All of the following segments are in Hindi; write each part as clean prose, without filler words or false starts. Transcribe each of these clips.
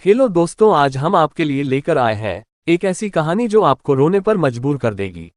हेलो दोस्तों, आज हम आपके लिए लेकर आए हैं एक ऐसी कहानी जो आपको रोने पर मजबूर कर देगी।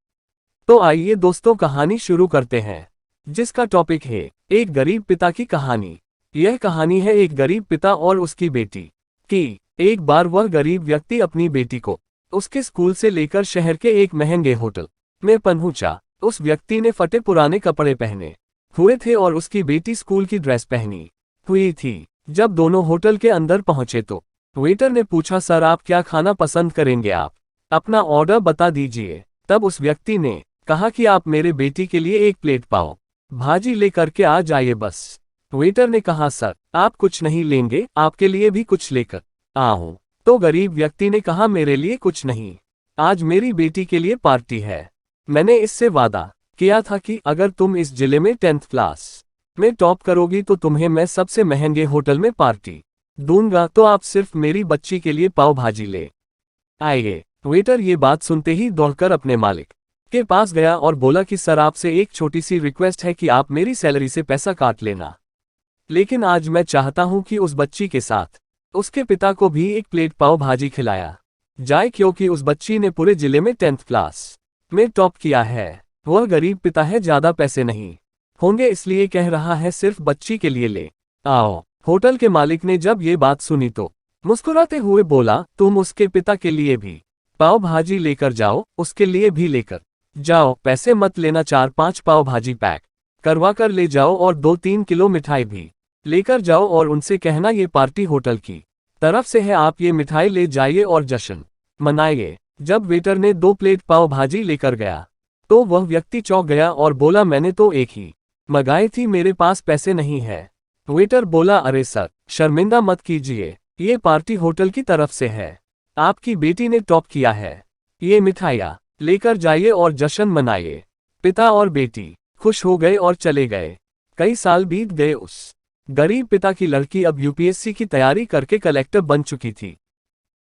तो आइए दोस्तों, कहानी शुरू करते हैं, जिसका टॉपिक है एक गरीब पिता की कहानी। यह कहानी है एक गरीब पिता और उसकी बेटी की। एक बार वह गरीब व्यक्ति अपनी बेटी को उसके स्कूल से लेकर शहर के एक महंगे होटल में पहुंचा। उस व्यक्ति ने फटे पुराने कपड़े पहने हुए थे और उसकी बेटी स्कूल की ड्रेस पहनी हुई थी। जब दोनों होटल के अंदर पहुंचे तो वेटर ने पूछा, सर आप क्या खाना पसंद करेंगे, आप अपना ऑर्डर बता दीजिए। तब उस व्यक्ति ने कहा कि आप मेरे बेटी के लिए एक प्लेट पाव भाजी लेकर के आ जाइए बस। वेटर ने कहा, सर आप कुछ नहीं लेंगे, आपके लिए भी कुछ लेकर आऊं। तो गरीब व्यक्ति ने कहा, मेरे लिए कुछ नहीं, आज मेरी बेटी के लिए पार्टी है। मैंने इससे वादा किया था कि अगर तुम इस जिले में 10th क्लास में टॉप करोगी तो तुम्हें मैं सबसे महंगे होटल में पार्टी दूंगा, तो आप सिर्फ मेरी बच्ची के लिए पाव भाजी ले आइए। वेटर ये बात सुनते ही दौड़कर अपने मालिक के पास गया और बोला कि सर आपसे एक छोटी सी रिक्वेस्ट है कि आप मेरी सैलरी से पैसा काट लेना, लेकिन आज मैं चाहता हूं कि उस बच्ची के साथ उसके पिता को भी एक प्लेट पाव भाजी खिलाया जाए, क्योंकि उस बच्ची ने पूरे जिले में 10th क्लास में टॉप किया है। वह गरीब पिता है, ज्यादा पैसे नहीं होंगे, इसलिए कह रहा है सिर्फ बच्ची के लिए ले आओ। होटल के मालिक ने जब ये बात सुनी तो मुस्कुराते हुए बोला, तुम उसके पिता के लिए भी पाव भाजी लेकर जाओ, उसके लिए भी लेकर जाओ, पैसे मत लेना, 4-5 पाव भाजी पैक करवा कर ले जाओ और 2-3 किलो मिठाई भी लेकर जाओ और उनसे कहना ये पार्टी होटल की तरफ से है, आप ये मिठाई ले जाइए और जश्न मनाइए। जब वेटर ने 2 प्लेट पाव भाजी लेकर गया तो वह व्यक्ति चौंक गया और बोला, मैंने तो एक ही मंगाई थी, मेरे पास पैसे नहीं है। वेटर बोला, अरे सर शर्मिंदा मत कीजिए, ये पार्टी होटल की तरफ से है, आपकी बेटी ने टॉप किया है, ये मिठाइयाँ लेकर जाइए और जश्न मनाइए। पिता और बेटी खुश हो गए और चले गए। कई साल बीत गए। उस गरीब पिता की लड़की अब यूपीएससी की तैयारी करके कलेक्टर बन चुकी थी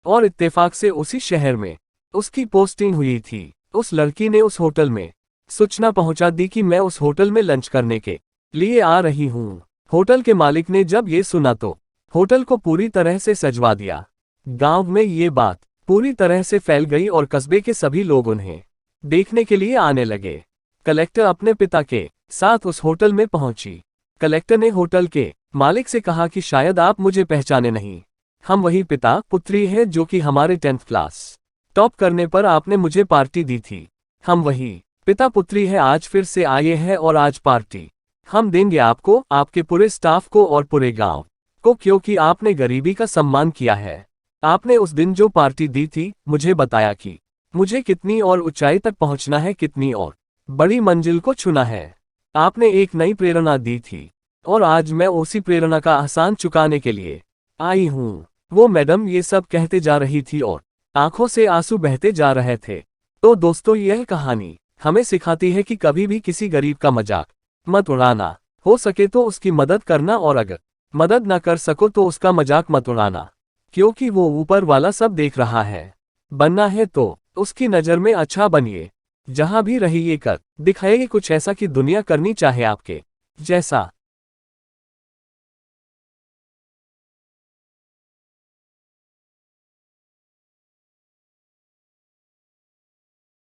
और इत्तेफाक से उसी शहर में उसकी पोस्टिंग हुई थी। उस लड़की ने उस होटल में सूचना पहुंचा दी कि मैं उस होटल में लंच करने के लिए आ रही हूं। होटल के मालिक ने जब ये सुना तो होटल को पूरी तरह से सजवा दिया। गांव में ये बात पूरी तरह से फैल गई और कस्बे के सभी लोग उन्हें देखने के लिए आने लगे। कलेक्टर अपने पिता के साथ उस होटल में पहुंची। कलेक्टर ने होटल के मालिक से कहा कि शायद आप मुझे पहचाने नहीं, हम वही पिता पुत्री हैं जो कि हमारे 10th क्लास टॉप करने पर आपने मुझे पार्टी दी थी। हम वही पिता पुत्री है, आज फिर से आए हैं और आज पार्टी हम देंगे आपको, आपके पूरे स्टाफ को और पूरे गांव को, क्योंकि आपने गरीबी का सम्मान किया है। आपने उस दिन जो पार्टी दी थी मुझे बताया कि मुझे कितनी और ऊंचाई तक पहुंचना है, कितनी और बड़ी मंजिल को छूना है। आपने एक नई प्रेरणा दी थी और आज मैं उसी प्रेरणा का एहसान चुकाने के लिए आई हूँ। वो मैडम ये सब कहते जा रही थी और आंखों से आंसू बहते जा रहे थे। तो दोस्तों, यह कहानी हमें सिखाती है कि कभी भी किसी गरीब का मजाक मत उड़ाना, हो सके तो उसकी मदद करना और अगर मदद न कर सको तो उसका मजाक मत उड़ाना, क्योंकि वो ऊपर वाला सब देख रहा है। बनना है तो उसकी नज़र में अच्छा बनिए, जहां भी रहिए कर दिखाइए कुछ ऐसा कि दुनिया करनी चाहे आपके जैसा।